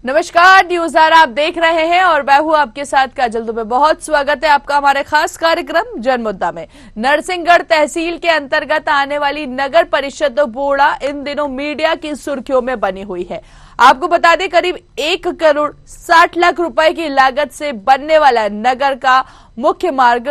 नमस्कार, news are आप देख रहे हैं और मैं हूं आपके साथ काजल दुबे। बहुत स्वागत है आपका हमारे खास कार्यक्रम जनमुद्दा में। नरसिंहगढ़ तहसील के अंतर्गत आने वाली नगर परिषद बोड़ा इन दिनों मीडिया की सुर्खियों में बनी हुई है। आपको बता दें, करीब 1 करोड़ 60 लाख रुपए की लागत से बनने वाला नगर का मुख्य मार्ग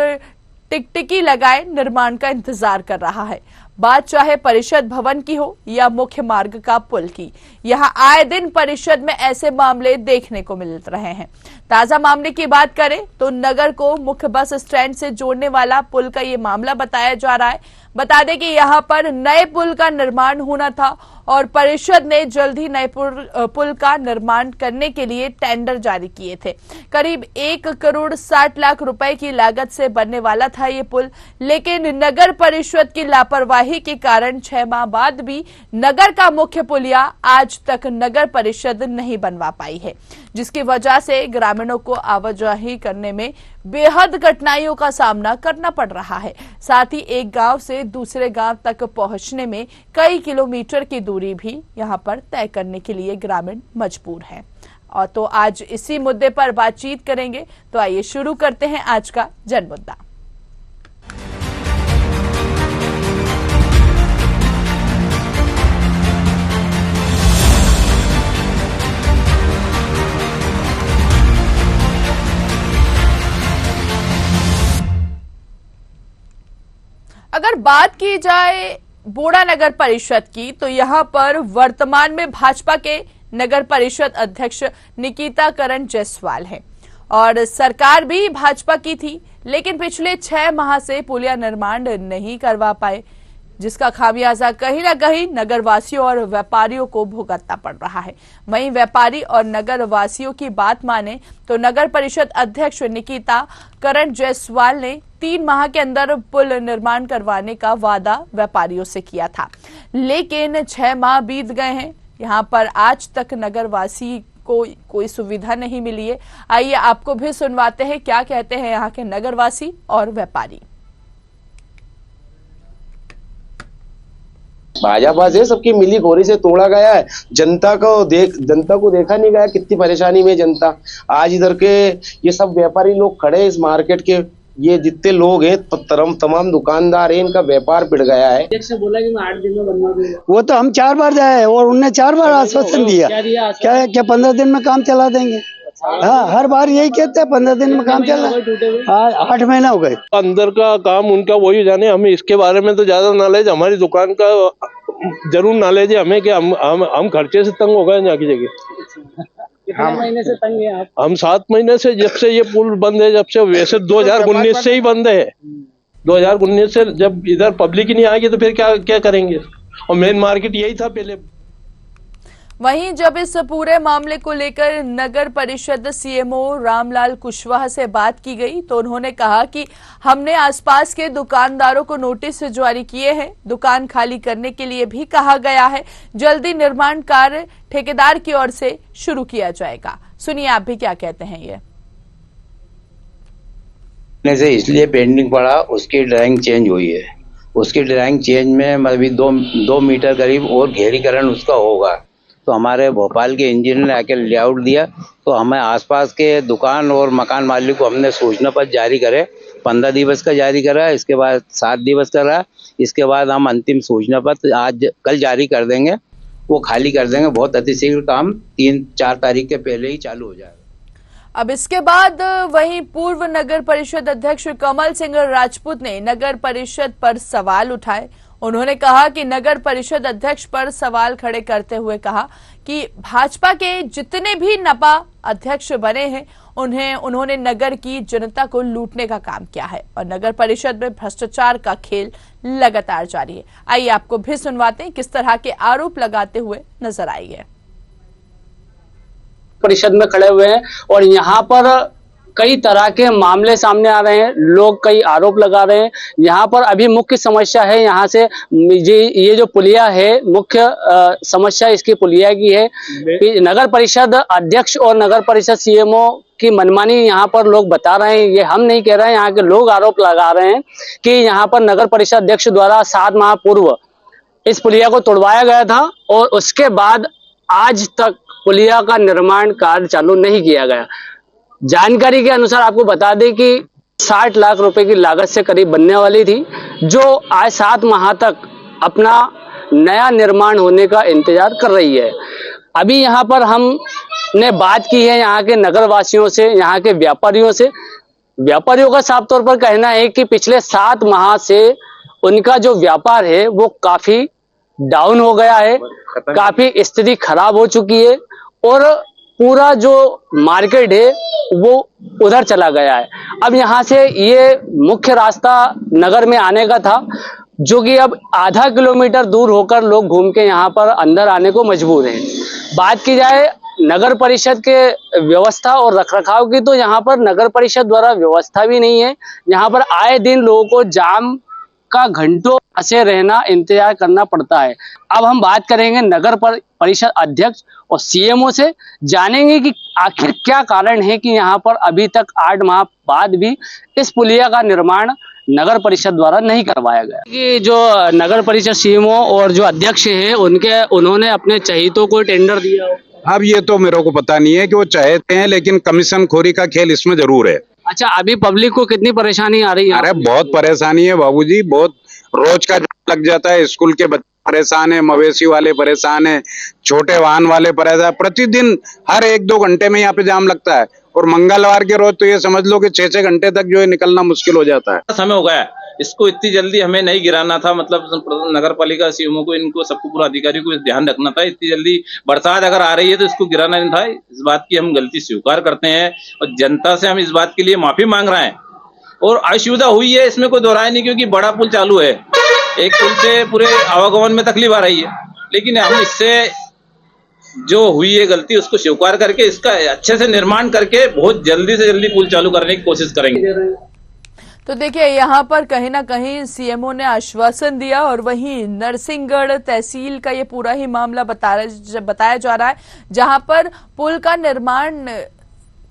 टिकटिकी लगाए निर्माण का इंतजार कर रहा है। बात चाहे परिषद भवन की हो या मुख्य मार्ग का पुल की, यहां आए दिन परिषद में ऐसे मामले देखने को मिल रहे हैं। ताजा मामले की बात करें तो नगर को मुख्य बस स्टैंड से जोड़ने वाला पुल का ये मामला बताया जा रहा है। बता दें कि यहां पर नए पुल का निर्माण होना था और परिषद ने जल्द ही नए पुल का निर्माण करने के लिए टेंडर जारी किए थे। करीब 1 करोड़ 60 लाख रुपए की लागत से बनने वाला था ये पुल, लेकिन नगर परिषद की लापरवाही के कारण 6 माह बाद भी नगर का मुख्य पुलिया आज तक नगर परिषद नहीं बनवा पाई है, जिसकी वजह से ग्रामीणों को आवाजाही करने में बेहद कठिनाइयों का सामना करना पड़ रहा है। साथ ही एक गांव से दूसरे गांव तक पहुंचने में कई किलोमीटर की दूरी भी यहां पर तय करने के लिए ग्रामीण मजबूर हैं। और तो आज इसी मुद्दे पर बातचीत करेंगे। तो आइए शुरू करते हैं आज का जनमुद्दा। अगर बात की जाए बोड़ा नगर परिषद की, तो यहां पर वर्तमान में भाजपा के नगर परिषद अध्यक्ष निकिता करण जायसवाल हैं और सरकार भी भाजपा की थी, लेकिन पिछले 6 माह से पुलिया निर्माण नहीं करवा पाए, जिसका खामियाजा कहीं ना कहीं नगरवासियों और व्यापारियों को भुगतना पड़ रहा है। वहीं व्यापारी और नगरवासियों की बात माने तो नगर परिषद अध्यक्ष निकिता करण जायसवाल ने 3 माह के अंदर पुल निर्माण करवाने का वादा व्यापारियों से किया था, लेकिन 6 माह बीत गए हैं, यहां पर आज तक नगरवासी को कोई सुविधा नहीं मिली है। आइए आपको भी सुनवाते हैं क्या कहते हैं यहाँ के नगरवासी और व्यापारी। भाजपा से सबकी मिली खोरी से तोड़ा गया है। जनता को देखा नहीं गया कितनी परेशानी में जनता। आज इधर के ये सब व्यापारी लोग खड़े, इस मार्केट के ये जितने लोग हैं तमाम दुकानदार हैं, इनका व्यापार पिट गया है। से बोला कि मैं 8 दिन में बनवा दूंगा। वो तो हम 4 बार जाए और उनने 4 बार आश्वासन दिया क्या 15 दिन में काम चला देंगे। हाँ, हर बार यही कहते हैं 15 दिन में काम चला। 8 महीना हो गए। अंदर का काम उनका वही जाने, हमें इसके बारे में तो ज्यादा नॉलेज, हमारी दुकान का जरूर नॉलेज है हमें कि हम खर्चे से तंग हो गए जाके जगह। कितने महीने से तंग है आप? हम 7 महीने से, जब से ये पुल बंद है, जब से वैसे 2019 से ही बंद है। 2019 से जब इधर पब्लिक ही नहीं आएगी तो फिर क्या करेंगे। और मेन मार्केट यही था पहले। वहीं जब इस पूरे मामले को लेकर नगर परिषद सीएमओ रामलाल कुशवाहा से बात की गई तो उन्होंने कहा कि हमने आसपास के दुकानदारों को नोटिस जारी किए हैं, दुकान खाली करने के लिए भी कहा गया है। जल्दी निर्माण कार्य ठेकेदार की ओर से शुरू किया जाएगा। सुनिए आप भी क्या कहते हैं। ये से इसलिए पेंडिंग पड़ा, उसकी ड्राइंग चेंज हुई है। उसकी ड्राइंग चेंज में मतलब 2 मीटर करीब और घेरीकरण उसका होगा। तो हमारे भोपाल के इंजीनियर ने आके लेआउट दिया, तो हमें आसपास के दुकान और मकान मालिक को हमने सूचना पत्र जारी करे। 15 दिवस का जारी करा, इसके बाद 7 दिवस का रहा, इसके बाद हम अंतिम सूचना पत्र कल जारी कर देंगे, वो खाली कर देंगे। बहुत अतिशीघ्र काम 3-4 तारीख के पहले ही चालू हो जाएगा। अब इसके बाद वहीं पूर्व नगर परिषद अध्यक्ष कमल सिंह राजपूत ने नगर परिषद पर सवाल उठाए। उन्होंने कहा कि नगर परिषद अध्यक्ष पर सवाल खड़े करते हुए कहा कि भाजपा के जितने भी नपा अध्यक्ष बने हैं उन्होंने नगर की जनता को लूटने का काम किया है और नगर परिषद में भ्रष्टाचार का खेल लगातार जारी है। आइए आपको भी सुनवाते हैं किस तरह के आरोप लगाते हुए नजर आई है। परिषद में खड़े हुए हैं और यहाँ पर कई तरह के मामले सामने आ रहे हैं, लोग कई आरोप लगा रहे हैं। यहाँ पर अभी मुख्य समस्या है, यहाँ से ये जो पुलिया है, मुख्य समस्या इसकी पुलिया की है। नगर परिषद अध्यक्ष और नगर परिषद सीएमओ की मनमानी यहाँ पर लोग बता रहे हैं, ये हम नहीं कह रहे हैं, यहाँ के लोग आरोप लगा रहे हैं कि यहाँ पर नगर परिषद अध्यक्ष द्वारा 7 माह पूर्व इस पुलिया को तोड़वाया गया था और उसके बाद आज तक पुलिया का निर्माण कार्य चालू नहीं किया गया। जानकारी के अनुसार आपको बता दें कि 60 लाख रुपए की लागत से करीब बनने वाली थी, जो आज 7 माह तक अपना नया निर्माण होने का इंतजार कर रही है। अभी यहाँ पर हमने बात की है यहाँ के नगर वासियों से, यहाँ के व्यापारियों से। व्यापारियों का साफ तौर पर कहना है कि पिछले 7 माह से उनका जो व्यापार है वो काफी डाउन हो गया है, काफी स्थिति खराब हो चुकी है और पूरा जो मार्केट है वो उधर चला गया है। अब यहाँ से ये मुख्य रास्ता नगर में आने का था, जो कि अब आधा किलोमीटर दूर होकर लोग घूम के यहाँ पर अंदर आने को मजबूर हैं। बात की जाए नगर परिषद के व्यवस्था और रखरखाव की, तो यहाँ पर नगर परिषद द्वारा व्यवस्था भी नहीं है। यहाँ पर आए दिन लोगों को जाम का घंटों फंसे रहना, इंतजार करना पड़ता है। अब हम बात करेंगे नगर परिषद अध्यक्ष और सीएमओ से, जानेंगे कि आखिर क्या कारण है कि यहाँ पर अभी तक 8 माह बाद भी इस पुलिया का निर्माण नगर परिषद द्वारा नहीं करवाया गया। कि जो नगर परिषद सीएमओ और जो अध्यक्ष है उन्होंने अपने चहेतों को टेंडर दिया हो। अब ये तो मेरे को पता नहीं है कि वो चाहते हैं, लेकिन कमीशन खोरी का खेल इसमें जरूर है। अच्छा, अभी पब्लिक को कितनी परेशानी आ रही है? अरे बहुत परेशानी है बाबूजी, बहुत रोज का लग जाता है। स्कूल के बच्चे परेशान है, मवेशी वाले परेशान है, छोटे वाहन वाले परेशान। प्रतिदिन हर 1-2 घंटे में यहाँ पे जाम लगता है और मंगलवार के रोज तो ये समझ लो कि 6-6 घंटे तक जो है निकलना मुश्किल हो जाता है। समय हो गया है, इसको इतनी जल्दी हमें नहीं गिराना था। मतलब नगर पालिका सीएमओ को, इनको सबको, पूरा अधिकारी को ध्यान रखना था। इतनी जल्दी बरसात अगर आ रही है तो इसको गिराना नहीं था। इस बात की हम गलती स्वीकार करते हैं और जनता से हम इस बात के लिए माफी मांग रहे हैं। और असुविधा हुई है, इसमें कोई दोहराए नहीं, क्योंकि बड़ा पुल चालू है, एक पुल से पूरे आवागमन में तकलीफ आ रही है। लेकिन हम इससे जो हुई है गलती, उसको स्वीकार करके इसका अच्छे से निर्माण करके बहुत जल्दी से जल्दी पुल चालू करने की कोशिश करेंगे। तो देखिए, यहाँ पर कहीं ना कहीं सीएमओ ने आश्वासन दिया और वहीं नरसिंहगढ़ तहसील का ये पूरा ही मामला बताया जा रहा है, जहां पर पुल का निर्माण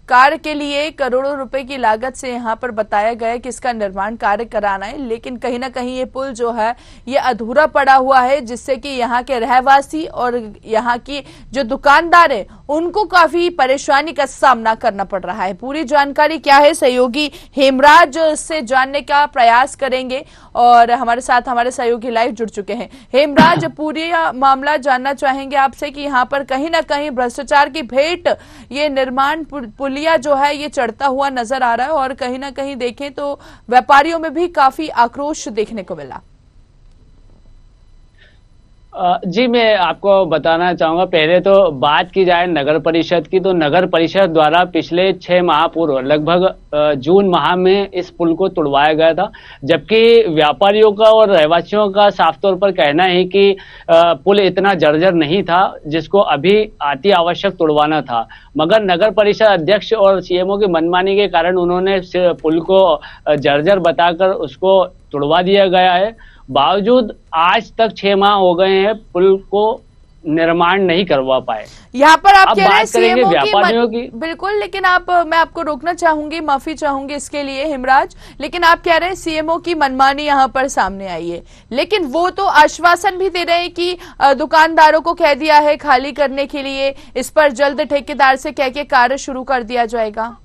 कार्य के लिए करोड़ों रुपए की लागत से यहाँ पर बताया गया है कि इसका निर्माण कार्य कराना है। लेकिन कहीं ना कहीं ये पुल जो है ये अधूरा पड़ा हुआ है, जिससे कि यहाँ के रहवासी और यहाँ की जो दुकानदार है उनको काफी परेशानी का सामना करना पड़ रहा है। पूरी जानकारी क्या है, सहयोगी हेमराज से जानने का प्रयास करेंगे और हमारे साथ हमारे सहयोगी लाइव जुड़ चुके हैं। हेमराज, पूरी मामला जानना चाहेंगे आपसे कि यहाँ पर कहीं ना कहीं भ्रष्टाचार की भेंट ये निर्माण पुलिया जो है ये चढ़ता हुआ नजर आ रहा है और कहीं ना कहीं देखें तो व्यापारियों में भी काफी आक्रोश देखने को मिला। जी, मैं आपको बताना चाहूंगा, पहले तो बात की जाए नगर परिषद की, तो नगर परिषद द्वारा पिछले 6 माह पूर्व लगभग जून माह में इस पुल को तुड़वाया गया था। जबकि व्यापारियों का और रहवासियों का साफ तौर पर कहना है कि पुल इतना जर्जर नहीं था जिसको अभी अति आवश्यक तुड़वाना था, मगर नगर परिषद अध्यक्ष और सीएमओ की मनमानी के कारण उन्होंने पुल को जर्जर बताकर उसको तुड़वा दिया गया है। बावजूद आज तक 6 माह हो गए हैं, पुल को निर्माण नहीं करवा पाए। यहाँ पर आप कह रहे हैं सीएमओ व्यापारियों की, बिल्कुल, लेकिन मैं आपको रोकना चाहूंगी, माफी चाहूंगी इसके लिए हेमराज, लेकिन आप कह रहे हैं सीएमओ की मनमानी यहाँ पर सामने आई है, लेकिन वो तो आश्वासन भी दे रहे हैं कि दुकानदारों को कह दिया है खाली करने के लिए, इस पर जल्द ठेकेदार से कह के कार्य शुरू कर दिया जाएगा।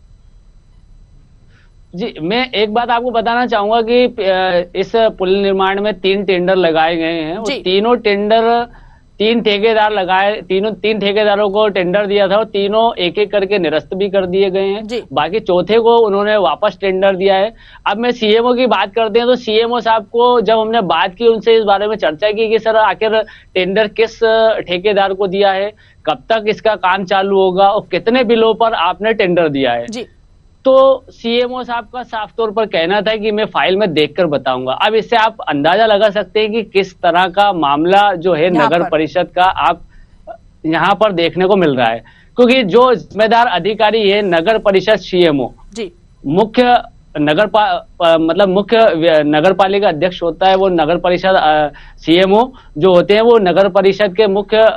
जी, मैं एक बात आपको बताना चाहूंगा कि इस पुल निर्माण में 3 टेंडर लगाए गए हैं और तीनों टेंडर 3 ठेकेदार लगाए, तीन ठेकेदारों को टेंडर दिया था और तीनों एक एक करके निरस्त भी कर दिए गए हैं। बाकी चौथे को उन्होंने वापस टेंडर दिया है। अब मैं सीएमओ की बात करते हैं तो सीएमओ साहब को जब हमने बात की, उनसे इस बारे में चर्चा की कि सर आखिर टेंडर किस ठेकेदार को दिया है, कब तक इसका काम चालू होगा और कितने बिलों पर आपने टेंडर दिया है, तो सीएमओ साहब का साफ तौर पर कहना था कि मैं फाइल में देखकर बताऊंगा। अब इससे आप अंदाजा लगा सकते हैं कि किस तरह का मामला जो है नगर परिषद का आप यहाँ पर देखने को मिल रहा है, क्योंकि जो जिम्मेदार अधिकारी है नगर परिषद सीएमओ, मुख्य नगर पालिका अध्यक्ष होता है वो नगर परिषद सीएमओ जो होते हैं वो नगर परिषद के मुख्य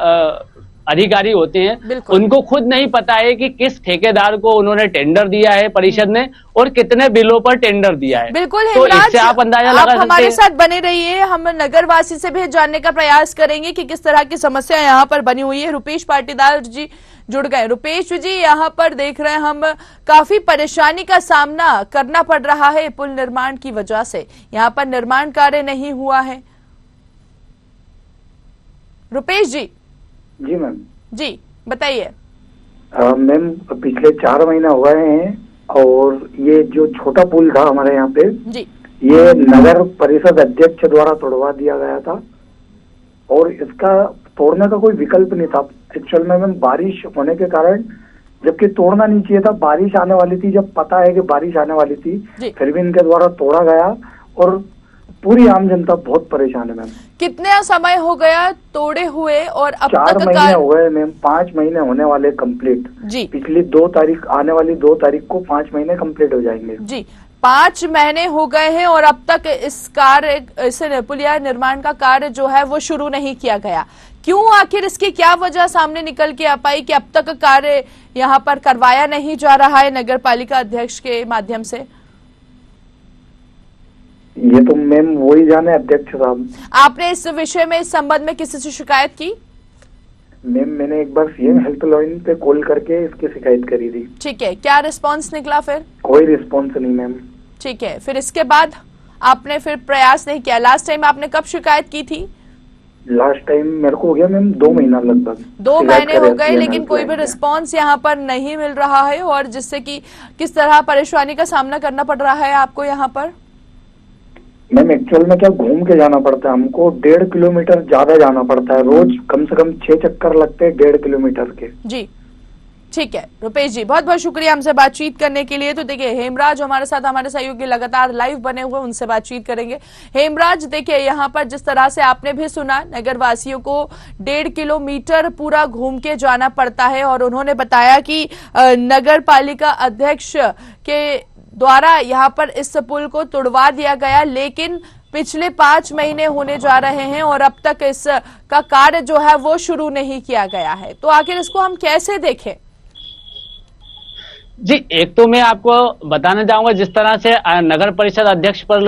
अधिकारी होते हैं, बिल्कुल। उनको खुद नहीं पता है कि किस ठेकेदार को उन्होंने टेंडर दिया है परिषद ने और कितने बिलों पर टेंडर दिया है। बिल्कुल तो हेमराज, इससे आप अंदाजा लगा सकते हमारे हैं। साथ बने रहिए, हम नगरवासी से भी जानने का प्रयास करेंगे कि किस तरह की समस्या यहाँ पर बनी हुई है। रुपेश पाटीदार जी जुड़ गए। रुपेश जी, यहाँ पर देख रहे हैं हम काफी परेशानी का सामना करना पड़ रहा है पुल निर्माण की वजह से। यहाँ पर निर्माण कार्य नहीं हुआ है। रुपेश जी। जी मैम। जी बताइए। मैम पिछले 4 महीने हो गए हैं और ये जो छोटा पुल था हमारे यहाँ पे जी ये नगर परिषद अध्यक्ष द्वारा तोड़वा दिया गया था और इसका तोड़ने का कोई विकल्प नहीं था। एक्चुअल में मैम बारिश होने के कारण, जबकि तोड़ना नहीं चाहिए था, बारिश आने वाली थी, जब पता है कि बारिश आने वाली थी फिर भी इनके द्वारा तोड़ा गया और पूरी आम जनता बहुत परेशान है मैम। कितना समय हो गया तोड़े हुए और अब 4 तक महीने हो गए मैम, 5 महीने होने वाले कंप्लीट। जी पिछली 2 तारीख आने वाली 2 तारीख को 5 महीने कंप्लीट हो जाएंगे। जी 5 महीने हो गए हैं और अब तक इस पुलिया निर्माण का कार्य जो है वो शुरू नहीं किया गया। क्यों, आखिर इसकी क्या वजह सामने निकल के आ पाई कि अब तक कार्य यहाँ पर करवाया नहीं जा रहा है नगर पालिका अध्यक्ष के माध्यम से? ये तो मैम वही जाने अध्यक्ष साहब। आपने इस विषय में, इस संबंध में किसी से शिकायत की? मैम मैंने एक बार सीएम हेल्पलाइन पे कॉल करके इसकी शिकायत करी थी। ठीक है, क्या रिस्पांस निकला फिर? कोई रिस्पांस नहीं मैम। ठीक है, फिर इसके बाद आपने फिर प्रयास नहीं किया? लास्ट टाइम आपने कब शिकायत की थी? लास्ट टाइम मेरे को हो गया मैम 2 महीना लगभग। 2 महीने हो गए लेकिन कोई भी रिस्पांस यहाँ पर नहीं मिल रहा है, और जिससे कि किस तरह परेशानी का सामना करना पड़ रहा है आपको यहाँ पर? मैम एक्चुअल में क्या घूम के जाना पड़ता है हमको, 1.5 किलोमीटर ज्यादा जाना पड़ता है, रोज कम से कम 6 चक्कर लगते हैं 1.5 किलोमीटर के। जी ठीक है रुपेश जी, बहुत बहुत शुक्रिया हमसे बातचीत करने के लिए। तो देखिए हेमराज हमारे साथ, हमारे सहयोगी लगातार लाइव बने हुए, उनसे बातचीत करेंगे। हेमराज देखिए, यहाँ पर जिस तरह से आपने भी सुना, नगर वासियों को 1.5 किलोमीटर पूरा घूम के जाना पड़ता है और उन्होंने बताया कि नगर पालिका अध्यक्ष के द्वारा यहाँ पर इस पुल को तुड़वा दिया गया, लेकिन पिछले 5 महीने होने जा रहे हैं और अब तक इसका कार्य जो है वो शुरू नहीं किया गया है। तो आखिर इसको हम कैसे देखें? जी, एक तो मैं आपको बताना चाहूंगा, जिस तरह से नगर परिषद अध्यक्ष पर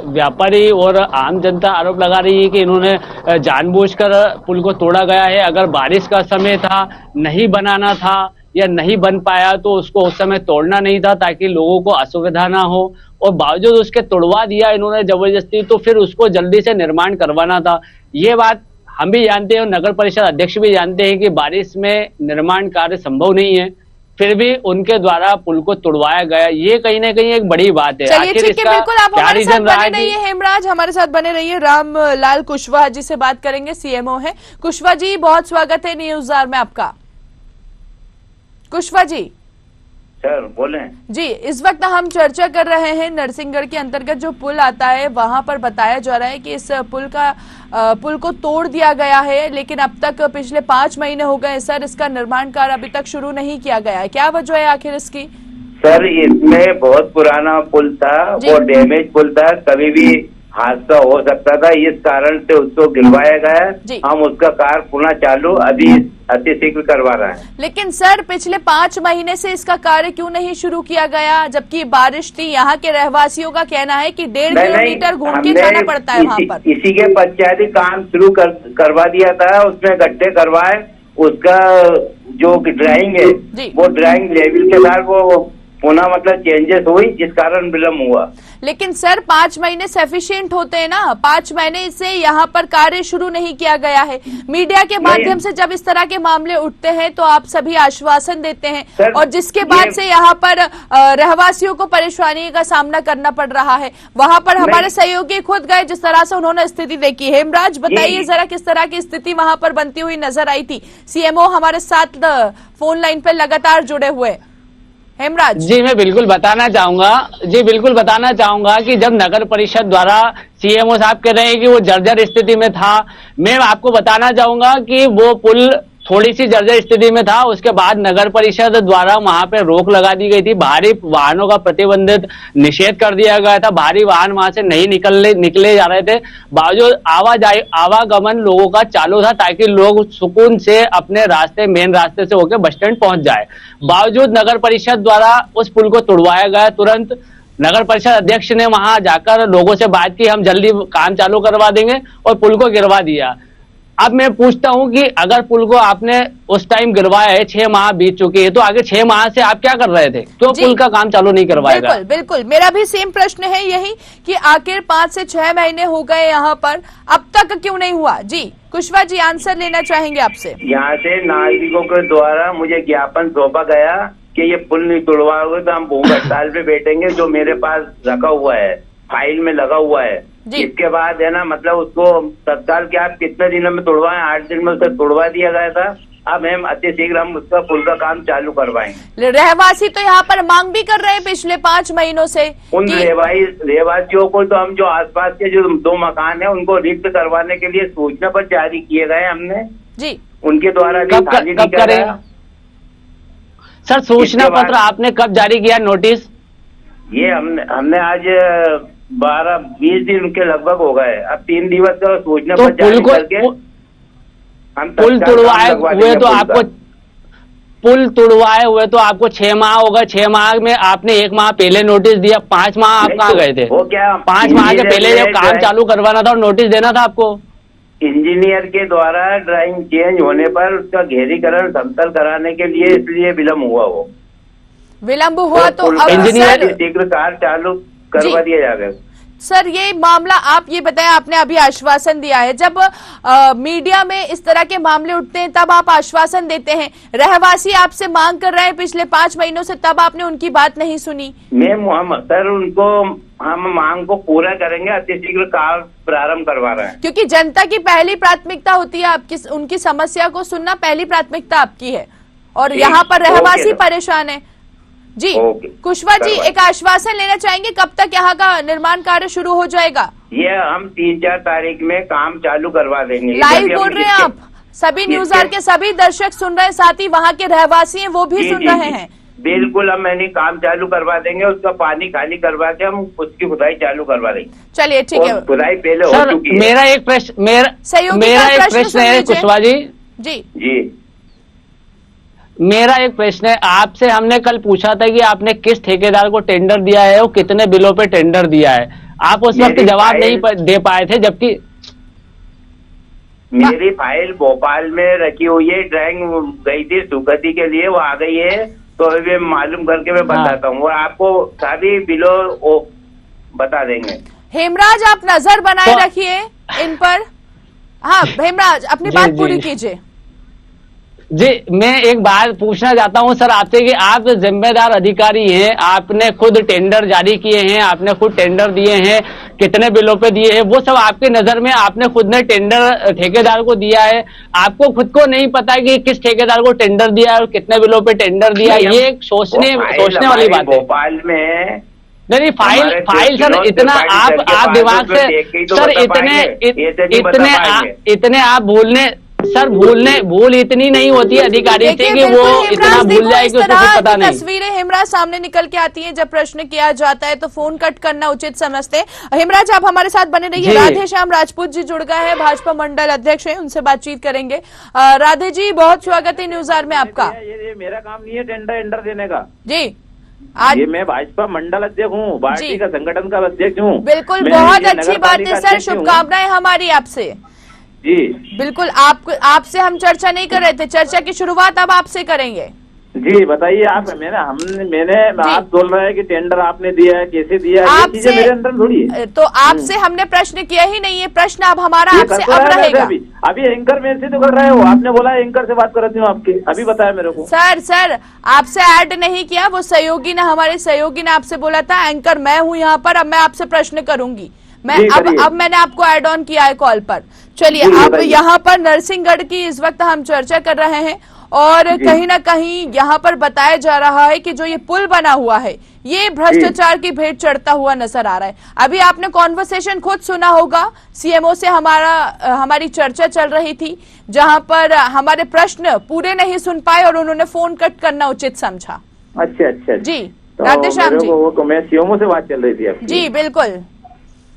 व्यापारी और आम जनता आरोप लगा रही है कि इन्होंने जानबूझकर पुल को तोड़ा गया है। अगर बारिश का समय था, नहीं बनाना था या नहीं बन पाया तो उसको उस समय तोड़ना नहीं था ताकि लोगों को असुविधा ना हो, और बावजूद उसके तोड़वा दिया इन्होंने जबरदस्ती, तो फिर उसको जल्दी से निर्माण करवाना था। ये बात हम भी जानते हैं, नगर परिषद अध्यक्ष भी जानते हैं कि बारिश में निर्माण कार्य संभव नहीं है, फिर भी उनके द्वारा पुल को तुड़वाया गया। ये कहीं ना कहीं एक बड़ी बात है। चलिए ठीक है, बिल्कुल आप हमारे साथ बने रहिए हेमराज, हमारे साथ बने रहिए। रामलाल कुशवाहा जी से बात करेंगे, सीएमओ है। कुशवाहा जी, बहुत स्वागत है न्यूज़ आवर में आपका। कुशवाहा जी। सर बोले जी, इस वक्त हम चर्चा कर रहे हैं नरसिंहगढ़ के अंतर्गत जो पुल आता है वहां पर बताया जा रहा है कि इस पुल को तोड़ दिया गया है, लेकिन अब तक पिछले 5 महीने हो गए सर, इसका निर्माण कार्य अभी तक शुरू नहीं किया गया है। क्या वजह है आखिर इसकी? सर इसमें बहुत पुराना पुल था, वो डैमेज पुल था, कभी भी हादसा हो सकता था, इस कारण से उसको गिरवाया गया। हम उसका कार्य पुनः चालू अभी अतिशीघ्र करवा रहे हैं। लेकिन सर पिछले 5 महीने से इसका कार्य क्यों नहीं शुरू किया गया, जबकि बारिश थी? यहाँ के रहवासियों का कहना है कि 1.5 किलोमीटर घूम के जाना पड़ता है वहाँ पर। इसी के पश्चात ही काम शुरू करवा दिया था, उसमें गड्ढे करवाए, उसका जो ड्राइंग है वो ड्राइंग लेवल के साथ वो पुनः मतलब चेंजेस हुई, जिस कारण विलम्ब हुआ। लेकिन सर 5 महीने सफिशिएंट होते हैं ना, 5 महीने से यहाँ पर कार्य शुरू नहीं किया गया है। मीडिया के माध्यम से जब इस तरह के मामले उठते हैं तो आप सभी आश्वासन देते हैं, और जिसके बाद से यहाँ पर रहवासियों को परेशानी का सामना करना पड़ रहा है। वहां पर हमारे सहयोगी खुद गए, जिस तरह से उन्होंने स्थिति देखी। हेमराज बताइए जरा, किस तरह की स्थिति वहां पर बनती हुई नजर आई थी? सीएमओ हमारे साथ फोन लाइन पर लगातार जुड़े हुए। हेमराज जी, मैं बिल्कुल बताना चाहूंगा कि जब नगर परिषद द्वारा सीएमओ साहब कह रहे हैं कि वो जर्जर स्थिति में था, मैं आपको बताना चाहूंगा कि वो पुल थोड़ी सी जर्जर स्थिति में था। उसके बाद नगर परिषद द्वारा वहां पे रोक लगा दी गई थी, भारी वाहनों का प्रतिबंधित निषेध कर दिया गया था, भारी वाहन वहां से नहीं निकले जा रहे थे। बावजूद आवागमन लोगों का चालू था ताकि लोग सुकून से अपने रास्ते, मेन रास्ते से होकर बस स्टैंड पहुंच जाए। बावजूद नगर परिषद द्वारा उस पुल को तोड़वाया गया। तुरंत नगर परिषद अध्यक्ष ने वहां जाकर लोगों से बात की, हम जल्दी काम चालू करवा देंगे, और पुल को गिरवा दिया। अब मैं पूछता हूं कि अगर पुल को आपने उस टाइम गिरवाया है, 6 माह बीत चुके हैं, तो आगे 6 माह से आप क्या कर रहे थे? क्यों पुल का काम चालू नहीं करवाएगा? बिल्कुल बिल्कुल, मेरा भी सेम प्रश्न है यही कि आखिर 5 से 6 महीने हो गए यहाँ पर, अब तक क्यों नहीं हुआ? जी कुशवाहा जी आंसर लेना चाहेंगे आपसे। यहाँ से नागरिकों के द्वारा मुझे ज्ञापन सौंपा गया कि ये पुल नहीं तोड़वाओगे तो हम भूख हड़ताल पे बैठेंगे, जो मेरे पास रखा हुआ है, फाइल में लगा हुआ है। इसके बाद है ना, मतलब उसको तत्काल क्या आप कितने दिनों में तोड़वाएं? 8 दिन में उसे तोड़वा दिया गया था। अब हम अति शीघ्र हम उसका पुल का काम चालू करवाएंगे। रहवासी तो यहाँ पर मांग भी कर रहे हैं पिछले 5 महीनों से। उन रहवासियों को तो हम जो आसपास के जो 2 मकान है उनको रिक्त करवाने के लिए सूचना पत्र जारी किए गए हमने जी, उनके द्वारा। कब करें सर सूचना पत्र? आपने कब जारी किया नोटिस? ये हमने आज 12-20 दिन के लगभग हो गए। अब 3 दिवस का सूचना पत्र जारी करके हम पुल तुड़वाए हुए तो आपको पुल तुड़वाए हुए तो आपको 6 माह हो गए। 6 माह में आपने 1 माह पहले नोटिस दिया, 5 माह आप कहाँ गए थे? वो क्या 5 माह के पहले जब काम चालू करवाना था और नोटिस देना था आपको। इंजीनियर के द्वारा ड्राइंग चेंज होने पर उसका घेरीकरण समतल कराने के लिए इसलिए विलम्ब हुआ। वो विलम्ब हुआ तो अब इंजीनियर शीघ्र कार्य चालू करवा दिया जाएगा। सर ये मामला आप ये बताएं, आपने अभी आश्वासन दिया है, जब मीडिया में इस तरह के मामले उठते हैं तब आप आश्वासन देते हैं, रहवासी आपसे मांग कर रहे हैं पिछले 5 महीनों से, तब आपने उनकी बात नहीं सुनी। मैम सर उनको हम मांग को पूरा करेंगे, अति शीघ्र कार्य प्रारंभ करवा रहे हैं। क्योंकि जनता की पहली प्राथमिकता होती है आपकी, उनकी समस्या को सुनना पहली प्राथमिकता आपकी है, और यहाँ पर रहवासी परेशान है। जी कुशवाहा जी एक आश्वासन लेना चाहेंगे, कब तक यहाँ का निर्माण कार्य शुरू हो जाएगा? ये हम 3-4 तारीख में काम चालू करवा देंगे। लाइव बोल रहे हैं आप, सभी न्यूज आर के सभी दर्शक सुन रहे हैं, साथ ही वहाँ के रहवासी हैं वो भी सुन रहे हैं। बिल्कुल, हम मैंने काम चालू करवा देंगे, उसका पानी खाली करवा के हम उसकी खुदाई चालू करवा देंगे। चलिए ठीक है, खुदाई पहले हो चुकी है। मेरा एक प्रश्न है कुशवाहा जी। जी मेरा एक प्रश्न है आपसे। हमने कल पूछा था कि आपने किस ठेकेदार को टेंडर दिया है और कितने बिलों पे टेंडर दिया है, आप उस वक्त जवाब नहीं दे पाए थे, जबकि मेरी फाइल भोपाल में रखी हुई है, ड्राइंग गई थी सुगति के लिए, वो आ गई है, तो अभी मालूम करके मैं बताता हूँ और आपको सभी बिलों बता देंगे। हेमराज आप नजर बनाए रखिए इन पर। हाँ हेमराज अपनी बात पूरी कीजिए। जी मैं एक बात पूछना चाहता हूं सर आपसे कि आप जिम्मेदार अधिकारी हैं, आपने खुद टेंडर जारी किए हैं, आपने खुद टेंडर दिए हैं, कितने बिलों पे दिए हैं वो सब आपके नजर में, आपने खुद ने टेंडर ठेकेदार को दिया है, आपको खुद को नहीं पता कि किस ठेकेदार को टेंडर दिया है और कितने बिलों पे टेंडर दिया, ये एक सोचने वाली बात है। भोपाल में नहीं फाइल सर इतना आप दिमाग से सर इतने आप भूल इतनी नहीं होती है अधिकारी से कि वो इतना भूल जाए कि उसको कुछ पता नहीं। तस्वीरें हेमराज सामने निकल के आती हैं जब प्रश्न किया जाता है तो फोन कट करना उचित समझते हैं। हेमराज आप हमारे साथ बने रहिए। राधे श्याम राजपूत जी जुड़ गए हैं, भाजपा मंडल अध्यक्ष हैं, उनसे बातचीत करेंगे। राधे जी बहुत स्वागत है न्यूज आवर में आपका। ये मेरा काम नहीं है टेंडर देने का जी, आज ये मैं भाजपा मंडल अध्यक्ष हूँ, पार्टी का संगठन का अध्यक्ष हूँ। बिल्कुल बहुत अच्छी बात है सर, शुभकामनाएं हमारी आपसे। जी बिल्कुल, आपसे हम चर्चा नहीं कर रहे थे, चर्चा की शुरुआत अब आपसे करेंगे। जी बताइए आप। मैंने आप बोल रहे हैं कि टेंडर आपने दिया है, कैसे दिया है, ये चीजें मेरे अंदर थोड़ी है। तो आपसे हमने प्रश्न किया ही नहीं है, प्रश्न अब हमारा आपसे अब रहेगा। अभी एंकर में से तो कर रहे हो, आपने बोला एंकर से बात करती हूँ आपके, अभी बताया मेरे को। सर आपसे ऐड नहीं किया, वो सहयोगी ने, हमारे सहयोगी ने आपसे बोला था एंकर मैं हूँ यहाँ पर, अब मैं आपसे प्रश्न करूंगी। मैं अब मैंने आपको ऐड ऑन किया है कॉल पर। चलिए अब यहाँ पर नरसिंहगढ़ की इस वक्त हम चर्चा कर रहे हैं और कहीं ना कहीं यहाँ पर बताया जा रहा है कि जो ये पुल बना हुआ है ये भ्रष्टाचार की भेंट चढ़ता हुआ नजर आ रहा है। अभी आपने कॉन्वर्सेशन खुद सुना होगा, सीएमओ से हमारी चर्चा चल रही थी जहां पर हमारे प्रश्न पूरे नहीं सुन पाए और उन्होंने फोन कट करना उचित समझा। अच्छा जी तो राधे श्याम जी। वो मैं सीएमओ से बात चल रही थी आपकी। जी बिल्कुल,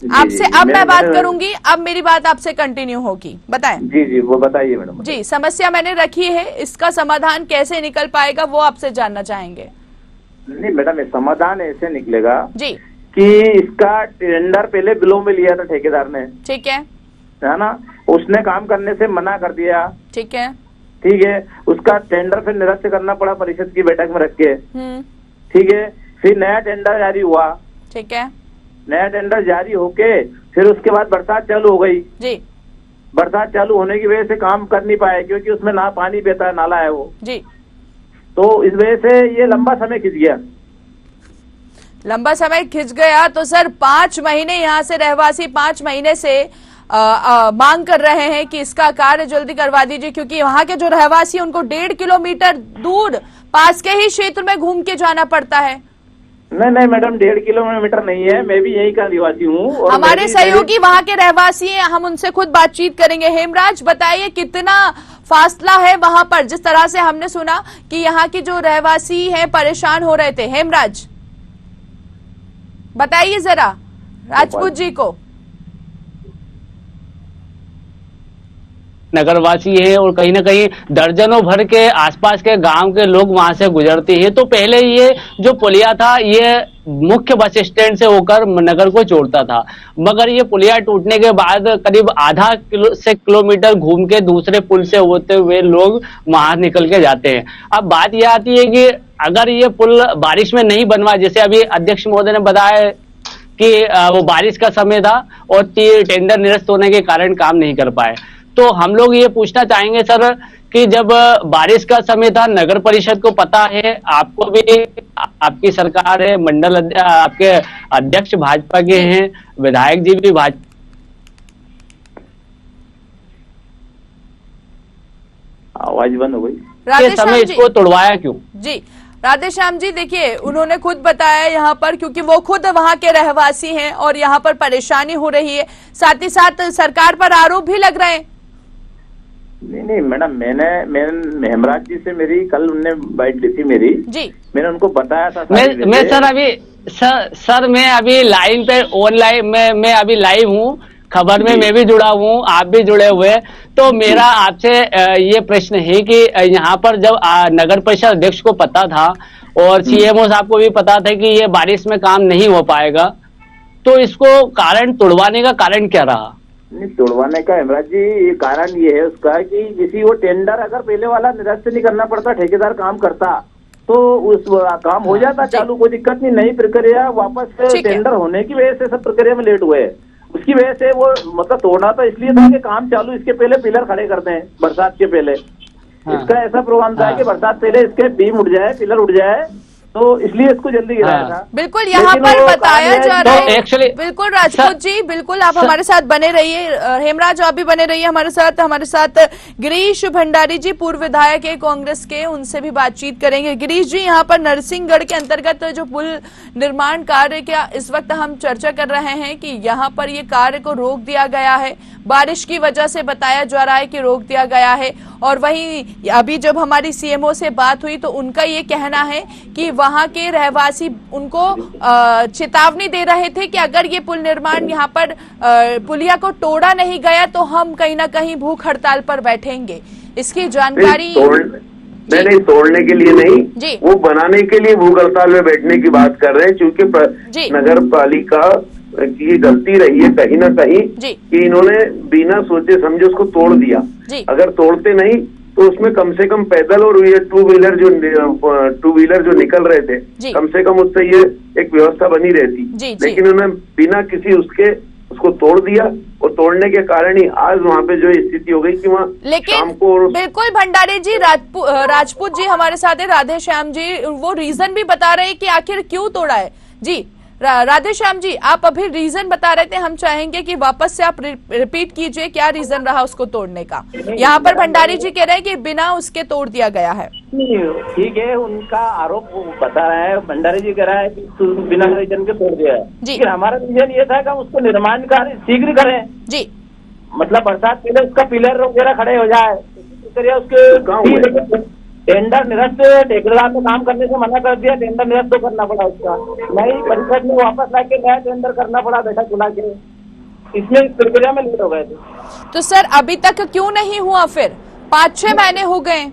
आपसे अब मैं बात करूंगी, अब मेरी बात आपसे कंटिन्यू होगी, बताएं। जी वो बताइए मैडम। जी, समस्या मैंने रखी है, इसका समाधान कैसे निकल पाएगा वो आपसे जानना चाहेंगे। नहीं मैडम, समाधान ऐसे निकलेगा जी कि इसका टेंडर पहले बिलो में लिया था ठेकेदार ने, ठीक है ना, उसने काम करने से मना कर दिया, ठीक है उसका टेंडर फिर निरस्त करना पड़ा परिषद की बैठक में रख के, ठीक है। फिर नया टेंडर जारी हुआ, ठीक है, नया टेंडर जारी होके फिर उसके बाद बरसात चालू हो गई जी। बरसात चालू होने की वजह से काम कर नहीं पाए क्योंकि उसमें ना पानी बहता है, नाला है वो जी। तो इस वजह से ये लंबा समय खिंच गया। लंबा समय खिंच गया तो सर 5 महीने यहाँ से रहवासी 5 महीने से मांग कर रहे हैं कि इसका कार्य जल्दी करवा दीजिए, क्योंकि वहाँ के जो रहवासी उनको 1.5 किलोमीटर दूर पास के ही क्षेत्र में घूम के जाना पड़ता है। नहीं मैडम, 1.5 किलोमीटर नहीं है, मैं भी यही का निवासी हूँ। हमारे सहयोगी वहाँ के रहवासी हैं, हम उनसे खुद बातचीत करेंगे। हेमराज बताइए कितना फासला है वहाँ पर, जिस तरह से हमने सुना कि यहाँ के जो रहवासी हैं परेशान हो रहे थे। हेमराज बताइए जरा राजपूत जी को। नगरवासी है और कहीं ना कहीं दर्जनों भर के आसपास के गांव के लोग वहां से गुजरते हैं। तो पहले ये जो पुलिया था ये मुख्य बस स्टैंड से होकर नगर को जोड़ता था, मगर ये पुलिया टूटने के बाद करीब आधा किलोमीटर घूम के दूसरे पुल से होते हुए लोग वहां निकल के जाते हैं। अब बात यह आती है कि अगर ये पुल बारिश में नहीं बनवा, जैसे अभी अध्यक्ष महोदय ने बताया कि वो बारिश का समय था और टेंडर निरस्त होने के कारण काम नहीं कर पाए, तो हम लोग ये पूछना चाहेंगे सर कि जब बारिश का समय था, नगर परिषद को पता है, आपको भी, आपकी सरकार है, मंडल आपके अध्यक्ष भाजपा के हैं, विधायक जी भी भाजपा, आवाज बंद हो गई, के समय इसको तोड़वाया क्यों? जी राधे श्याम जी, देखिए उन्होंने खुद बताया यहाँ पर, क्योंकि वो खुद वहाँ के रहवासी हैं और यहाँ पर परेशानी हो रही है, साथ ही साथ सरकार पर आरोप भी लग रहे हैं। नहीं मैडम, मैंने हेमराज जी से मेरी कल उनने बाइट ली थी मेरी जी, मैंने उनको बताया था। मैं सर अभी सर मैं अभी लाइन पे ऑनलाइन मैं अभी लाइव हूँ, खबर में मैं भी जुड़ा हूँ, आप भी जुड़े हुए। तो मेरा आपसे ये प्रश्न है कि यहाँ पर जब नगर परिषद अध्यक्ष को पता था और सीएमओ साहब को भी पता था कि ये बारिश में काम नहीं हो पाएगा, तो इसको कारण तोड़वाने का कारण क्या रहा? नहीं तोड़वाने का हेमराज जी, ये कारण ये है उसका कि किसी वो टेंडर अगर पहले वाला निरस्त नहीं करना पड़ता, ठेकेदार काम करता तो उस काम हो जाता चालू, कोई दिक्कत नहीं। नई प्रक्रिया वापस टेंडर होने की वजह से सब प्रक्रिया में लेट हुए, उसकी वजह से वो मतलब तोड़ना था इसलिए था कि काम चालू, इसके पहले पिलर खड़े करते हैं बरसात के पहले। इसका ऐसा प्रोग्राम था कि बरसात पहले इसके बीम उठ जाए, पिलर उठ जाए, तो इसलिए इसको जल्दी गिराया था। बिल्कुल यहाँ पर बताया जा रहा है। बिल्कुल राजपूत जी, बिल्कुल आप हमारे साथ बने रहिए। हेमराज आप भी बने रहिए हमारे साथ गिरीश भंडारी जी, पूर्व विधायक है कांग्रेस के, उनसे भी बातचीत करेंगे। गिरीश जी, यहाँ पर नरसिंहगढ़ के अंतर्गत जो पुल निर्माण कार्य का इस वक्त हम चर्चा कर रहे हैं कि यहाँ पर ये कार्य को रोक दिया गया है, बारिश की वजह से बताया जा रहा है कि रोक दिया गया है। और वहीं अभी जब हमारी सीएमओ से बात हुई तो उनका ये कहना है कि वहां के रहवासी उनको चेतावनी दे रहे थे कि अगर ये पुल निर्माण यहाँ पर पुलिया को तोड़ा नहीं गया तो हम कहीं ना कहीं भूख हड़ताल पर बैठेंगे। इसकी जानकारी नहीं तोड़ने के लिए नहीं, वो बनाने के लिए भूख हड़ताल में बैठने की बात कर रहे हैं, क्योंकि नगर पालिका की गलती रही है कहीं ना कहीं कि इन्होंने बिना सोचे समझे उसको तोड़ दिया। अगर तोड़ते नहीं तो उसमें कम से कम पैदल और ये टू व्हीलर जो निकल रहे थे, कम से कम उससे ये एक व्यवस्था बनी रहती। लेकिन उन्होंने बिना किसी उसको तोड़ दिया और तोड़ने के कारण ही आज वहाँ पे जो स्थिति हो गई कि वहाँ शाम को। बिल्कुल भंडारी जी, राजपूत जी हमारे साथ है, राधे श्याम जी वो रीजन भी बता रहे हैं कि आखिर क्यों तोड़ा है। जी राधे श्याम जी, आप अभी रीजन बता रहे थे, हम चाहेंगे कि वापस से आप रिपीट कीजिए क्या रीजन रहा उसको तोड़ने का। यहाँ पर भंडारी जी कह रहे हैं कि बिना उसके तोड़ दिया गया है। ठीक है, उनका आरोप बता रहा है, भंडारी जी कह रहा है कि बिना रीजन के तोड़ दिया है, लेकिन हमारा रीजन ये था कि हम उसको निर्माण कार्य शीघ्र करें जी, मतलब बरसात पहले उसका पिलर वगैरह खड़े हो जाए, उसके टेंडर निरस्त, ठेकेदार ने काम करने से मना कर दिया, टेंडर निरस्त तो करना पड़ा उसका, नई परिषद में वापस लाके नया टेंडर करना पड़ा बैठक बुला के, इसमें इस प्रक्रिया में लेट हो गए थे। तो सर अभी तक क्यों नहीं हुआ? फिर 5-6 महीने हो गए।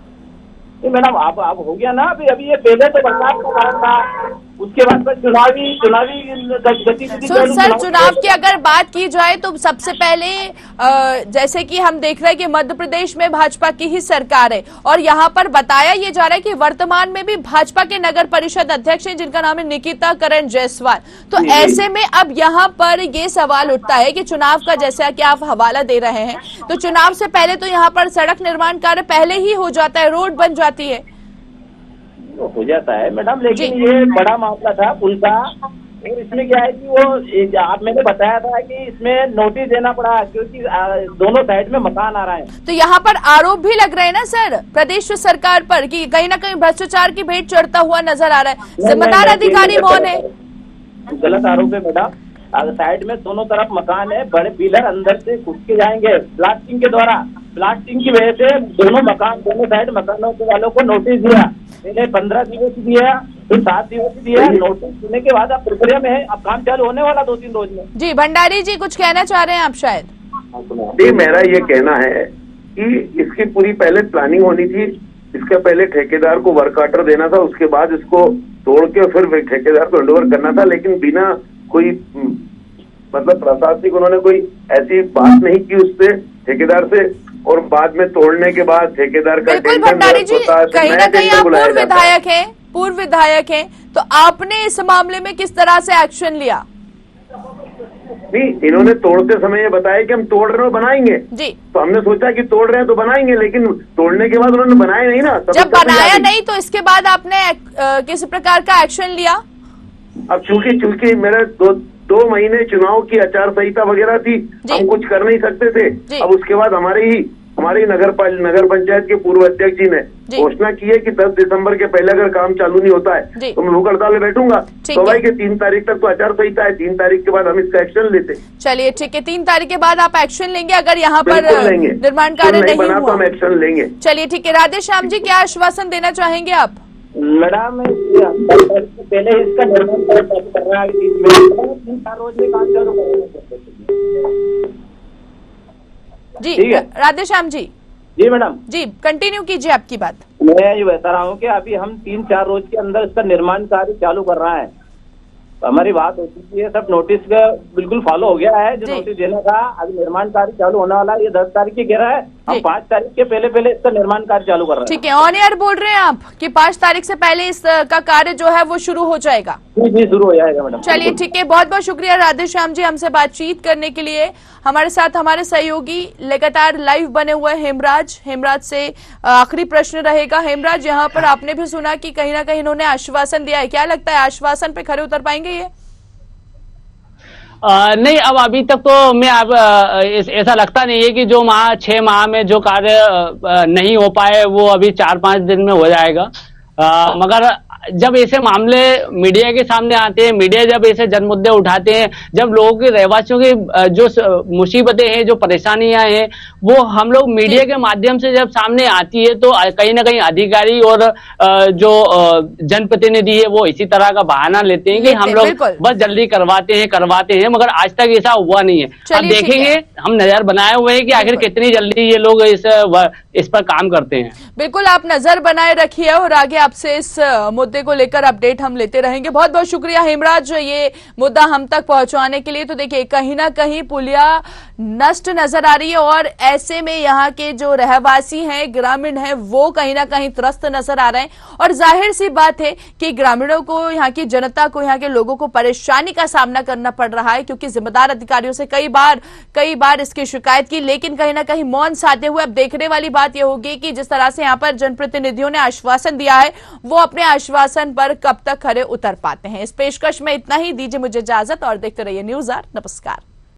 मैडम अब हो गया ना, अभी ये पहले तो बरसात का कारण था, उसके बाद में चुनावी गतिविधि। सर चुनाव की अगर बात की जाए तो सबसे पहले जैसे कि हम देख रहे हैं कि मध्य प्रदेश में भाजपा की ही सरकार है और यहाँ पर बताया ये जा रहा है कि वर्तमान में भी भाजपा के नगर परिषद अध्यक्ष हैं जिनका नाम है निकिता करण जायसवाल। तो ऐसे में अब यहाँ पर ये सवाल उठता है कि चुनाव का जैसा कि आप हवाला दे रहे हैं, तो चुनाव से पहले तो यहाँ पर सड़क निर्माण कार्य पहले ही हो जाता है, रोड बन जाती है, हो जाता है मैडम, लेकिन ये बड़ा मामला था पुल का, और इसमें क्या है कि वो आप मैंने बताया था कि इसमें नोटिस देना पड़ा क्योंकि दोनों साइड में मकान आ रहा है। तो यहाँ पर आरोप भी लग रहे हैं ना सर प्रदेश सरकार पर कि कहीं ना कहीं भ्रष्टाचार की भेंट चढ़ता हुआ नजर आ रहा है, जिम्मेदार अधिकारी कौन है? गलत आरोप है मैडम, साइड में दोनों तरफ मकान है, बड़े पिलर अंदर से घुस के जाएंगे ब्लास्टिंग के द्वारा, ब्लास्टिंग की वजह से दोनों साइड मकानों के वालों को नोटिस दिया, पहले 15 दिवस दिया, फिर 7 दिवस दिया, नोटिस देने के बाद अब प्रक्रिया में है, अब काम चालू होने वाला 2-3 रोज में। जी भंडारी जी कुछ कहना चाह रहे हैं आप शायद? जी मेरा ये कहना है कि इसकी पूरी पहले प्लानिंग होनी थी, इसके पहले ठेकेदार को वर्क ऑर्डर देना था, उसके बाद इसको तोड़ के फिर ठेकेदार को हैंडओवर करना था, लेकिन बिना कोई मतलब प्रशासनिक उन्होंने कोई ऐसी बात नहीं की उससे ठेकेदार से, और बाद में तोड़ने के बाद ठेकेदार का भंडारी जी कहीं ना कहीं आप पूर्व विधायक हैं, तो आपने इस मामले में किस तरह से एक्शन लिया? नहीं, इन्होंने तोड़ते समय ये बताया कि हम तोड़ रहे हो बनाएंगे जी, तो हमने सोचा कि तोड़ रहे हैं तो बनाएंगे, लेकिन तोड़ने के बाद उन्होंने बनाया नहीं ना, जब बनाया नहीं तो इसके बाद आपने किस प्रकार का एक्शन लिया? अब चूंकि मेरे 2 महीने चुनाव की आचार संहिता वगैरह थी, हम कुछ कर नहीं सकते थे। अब उसके बाद हमारी नगर पंचायत के पूर्व अध्यक्ष जी ने घोषणा की है कि 10 दिसंबर के पहले अगर काम चालू नहीं होता है तो मैं भूख हड़ताल में बैठूंगा। तो भाई के 3 तारीख तक तो आचार संहिता है, 3 तारीख के बाद हम इसका एक्शन लेते। चलिए ठीक है, 3 तारीख के बाद आप एक्शन लेंगे अगर यहाँ पर निर्माण कार्य नहीं बना तो हम एक्शन लेंगे। चलिए ठीक है, राधे श्याम जी क्या आश्वासन देना चाहेंगे आप? मैडम पहले इसका निर्माण कर रहा है, 3-4 रोज में काम चालू करेंगे जी। राधे श्याम जी। जी मैडम जी कंटिन्यू कीजिए आपकी बात। मैं ये बता रहा हूँ कि अभी हम 3-4 रोज के अंदर इसका निर्माण कार्य चालू कर रहा है, हमारी बात हो चुकी है, सब नोटिस का बिल्कुल फॉलो हो गया है, जो नोटिस देना था अभी निर्माण कार्य चालू होने वाला है, ये 10 तारीख की कह रहा है, हम 5 तारीख के पहले इसका निर्माण कार्य चालू कर रहे हैं। ठीक है, ऑन एयर बोल रहे हैं आप कि 5 तारीख से पहले इसका कार्य जो है वो शुरू हो जाएगा? जी शुरू हो जाएगा मैडम। चलिए ठीक है, बहुत बहुत शुक्रिया राधे श्याम जी हमसे बातचीत करने के लिए। हमारे साथ हमारे सहयोगी लगातार लाइव बने हुए हेमराज से आखिरी प्रश्न रहेगा। हेमराज, यहाँ पर आपने भी सुना कि कहीं ना कहीं इन्होंने आश्वासन दिया है, क्या लगता है आश्वासन पे खरे उतर पाएंगे ये? नहीं, अब अभी तक तो मैं ऐसा लगता नहीं है कि जो 6 माह में जो कार्य नहीं हो पाए वो अभी 4-5 दिन में हो जाएगा। मगर जब ऐसे मामले मीडिया के सामने आते हैं, मीडिया जब ऐसे जन मुद्दे उठाते हैं, जब लोगों के रहवासियों की जो मुसीबतें हैं, जो परेशानियां हैं, वो हम लोग मीडिया के माध्यम से जब सामने आती है तो कहीं ना कहीं अधिकारी और जो जनप्रतिनिधि है वो इसी तरह का बहाना लेते हैं कि हम लोग बस जल्दी करवाते हैं, मगर आज तक ऐसा हुआ नहीं है। अब देखेंगे, हम नजर बनाए हुए हैं कि आखिर कितनी जल्दी ये लोग इस पर काम करते हैं। बिल्कुल, आप नजर बनाए रखिए और आगे आपसे इस मुद्दे को लेकर अपडेट हम लेते रहेंगे। बहुत बहुत शुक्रिया हेमराज ये मुद्दा हम तक पहुंचाने के लिए। तो देखिए कहीं ना कहीं पुलिया नष्ट नजर आ रही है और ऐसे में यहाँ के जो रहवासी हैं, ग्रामीण हैं, वो कहीं ना कहीं त्रस्त नजर आ रहे हैं और जाहिर सी बात है कि ग्रामीणों को, यहाँ की जनता को, यहाँ के लोगों को परेशानी का सामना करना पड़ रहा है क्योंकि जिम्मेदार अधिकारियों से कई बार इसकी शिकायत की, लेकिन कहीं ना कहीं मौन साधे हुए। अब देखने वाली बात यह होगी कि जिस तरह से यहाँ पर जनप्रतिनिधियों ने आश्वासन दिया है वो अपने आश्वासन प्रशासन पर कब तक खरे उतर पाते हैं। इस पेशकश में इतना ही। दीजिए मुझे इजाजत और देखते रहिए न्यूज़ आर। नमस्कार।